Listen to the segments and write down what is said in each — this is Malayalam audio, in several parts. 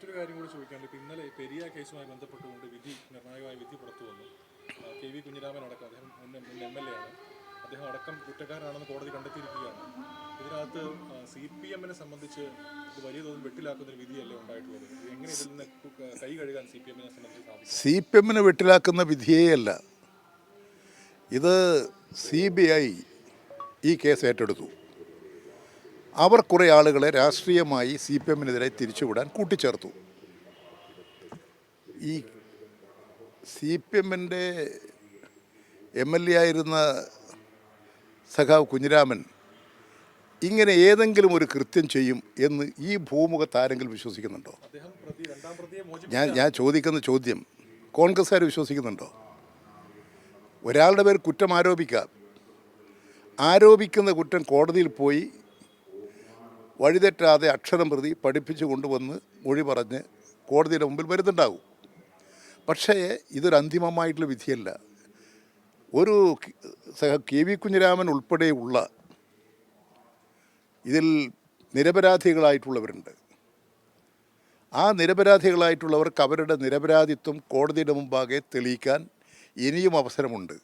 മറ്റൊരു കാര്യം കൂടി ചോദിക്കാനുണ്ട്. ഇപ്പോൾ ഇന്നലെ പെരിയ കേസുമായി ബന്ധപ്പെട്ടുകൊണ്ട് നിർണായകമായ വിധി പുറത്തു വന്നു. കെ വി കുഞ്ഞിരാമൻ അടക്കം, അദ്ദേഹം മുൻ MLA ആണ്, അദ്ദേഹം അടക്കം കുറ്റക്കാരനാണെന്ന് കോടതി കണ്ടെത്തിയിരിക്കുകയാണ്. ഇതിനകത്ത് CPM-നെ സംബന്ധിച്ച് ഇത് വലിയ തോതിൽ വെട്ടിലാക്കുന്ന ഒരു വിധിയല്ലേ ഉണ്ടായിട്ടുള്ളത്. എങ്ങനെ ഇതിൽ നിന്ന് കൈ കഴുകാൻ CPM-നെ സംബന്ധിച്ച് സാധിക്കും? CPM-നെ വെട്ടിലാക്കുന്ന വിധിയേയല്ല, ഇത് CBI ഈ കേസ് ഏറ്റെടുത്തു. അവർ കുറേ ആളുകളെ രാഷ്ട്രീയമായി CPM-നെതിരെ തിരിച്ചുവിടാൻ കൂട്ടിച്ചേർത്തു. ഈ CPM-ൻ്റെ MLA ആയിരുന്ന സഖാവ് കുഞ്ഞിരാമൻ ഇങ്ങനെ ഏതെങ്കിലും ഒരു കൃത്യം ചെയ്യും എന്ന് ഈ ഭൂമുഖത്ത് ആരെങ്കിലും വിശ്വസിക്കുന്നുണ്ടോ? ഞാൻ ചോദിക്കുന്ന ചോദ്യം, കോൺഗ്രസ്സുകാർ വിശ്വസിക്കുന്നുണ്ടോ? ഒരാളുടെ പേര് കുറ്റം ആരോപിക്കാം, ആരോപിക്കുന്ന കുറ്റം കോടതിയിൽ പോയി വഴിതെറ്റാതെ അക്ഷരം പ്രതി പഠിപ്പിച്ചു കൊണ്ടുവന്ന് മൊഴി പറഞ്ഞ് കോടതിയുടെ മുമ്പിൽ വരുന്നുണ്ടാകും. പക്ഷേ ഇതൊരു അന്തിമമായിട്ടുള്ള വിധിയല്ല. ഒരു കെ വി കുഞ്ഞിരാമൻ ഉൾപ്പെടെയുള്ള ഇതിൽ നിരപരാധികളായിട്ടുള്ളവരുണ്ട്. ആ നിരപരാധികളായിട്ടുള്ളവർക്ക് അവരുടെ നിരപരാധിത്വം കോടതിയുടെ മുമ്പാകെ തെളിയിക്കാൻ ഇനിയും അവസരമുണ്ട്.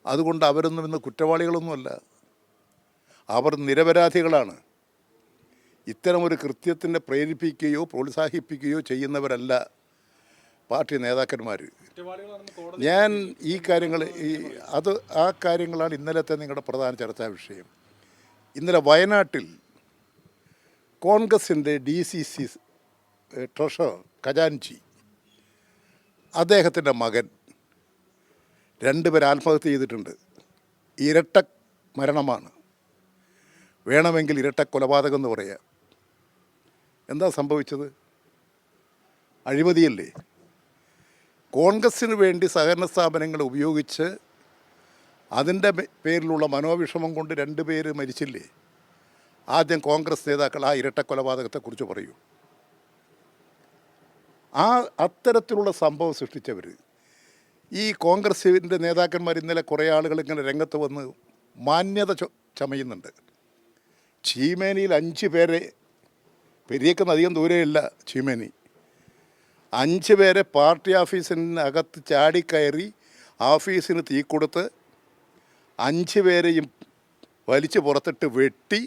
അതുകൊണ്ട് അവരൊന്നും ഇന്ന് കുറ്റവാളികളൊന്നുമല്ല, അവർ നിരപരാധികളാണ്. ഇത്തരമൊരു കൃത്യത്തിനെ പ്രേരിപ്പിക്കുകയോ പ്രോത്സാഹിപ്പിക്കുകയോ ചെയ്യുന്നവരല്ല പാർട്ടി നേതാക്കന്മാർ. ഞാൻ ഈ കാര്യങ്ങൾ ആ കാര്യങ്ങളാണ് ഇന്നലത്തെ നിങ്ങളുടെ പ്രധാന ചർച്ചാ വിഷയം. ഇന്നലെ വയനാട്ടിൽ കോൺഗ്രസിൻ്റെ DCC ട്രഷറർ ഖജാൻജി, അദ്ദേഹത്തിൻ്റെ മകൻ, 2 പേർ ആത്മഹത്യ ചെയ്തിട്ടുണ്ട്. ഇരട്ട മരണമാണ്, വേണമെങ്കിൽ ഇരട്ട കൊലപാതകം എന്ന് പറയാം. എന്താ സംഭവിച്ചത്? അഴിമതിയല്ലേ? കോൺഗ്രസ്സിന് വേണ്ടി സഹകരണ സ്ഥാപനങ്ങൾ ഉപയോഗിച്ച് അതിൻ്റെ പേരിലുള്ള മനോവിഷമം കൊണ്ട് 2 പേര് മരിച്ചില്ലേ? ആദ്യം കോൺഗ്രസ് നേതാക്കൾ ആ ഇരട്ട കൊലപാതകത്തെക്കുറിച്ച് പറയൂ. അത്തരത്തിലുള്ള സംഭവം സൃഷ്ടിച്ചവർ ഈ കോൺഗ്രസിൻ്റെ നേതാക്കന്മാർ ഇന്നലെ കുറേ ആളുകൾ ഇങ്ങനെ രംഗത്ത് വന്ന് മാന്യത ചമയുന്നുണ്ട്. ചീമേനിയിൽ 5 പേരെ, പെരിയക്കൊന്നും അധികം ദൂരെയില്ല ചീമേനി, 5 പേരെ പാർട്ടി ഓഫീസിനകത്ത് ചാടിക്കയറി ഓഫീസിന് തീ കൊടുത്ത് 5 പേരെയും വലിച്ച് പുറത്തിട്ട് വെട്ടി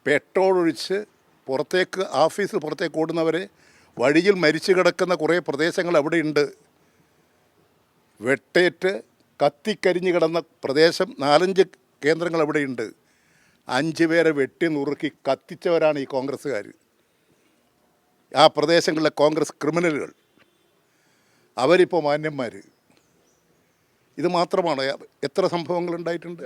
പെട്രോൾ ഒഴിച്ച് പുറത്തേക്ക്, ഓഫീസിന് പുറത്തേക്ക് ഓടുന്നവരെ, വഴിയിൽ മരിച്ചു കിടക്കുന്ന കുറേ പ്രദേശങ്ങൾ അവിടെയുണ്ട്. വെട്ടേറ്റ് കത്തിക്കരിഞ്ഞ് കിടന്ന പ്രദേശം 4-5 കേന്ദ്രങ്ങൾ അവിടെയുണ്ട്. 5 പേരെ വെട്ടി നുറുക്കി കത്തിച്ചവരാണ് ഈ കോൺഗ്രസ്സുകാർ. ആ പ്രദേശങ്ങളിലെ കോൺഗ്രസ് ക്രിമിനലുകൾ, അവരിപ്പോൾ മാന്യന്മാർ. ഇത് മാത്രമാണ്, എത്ര സംഭവങ്ങൾ ഉണ്ടായിട്ടുണ്ട്.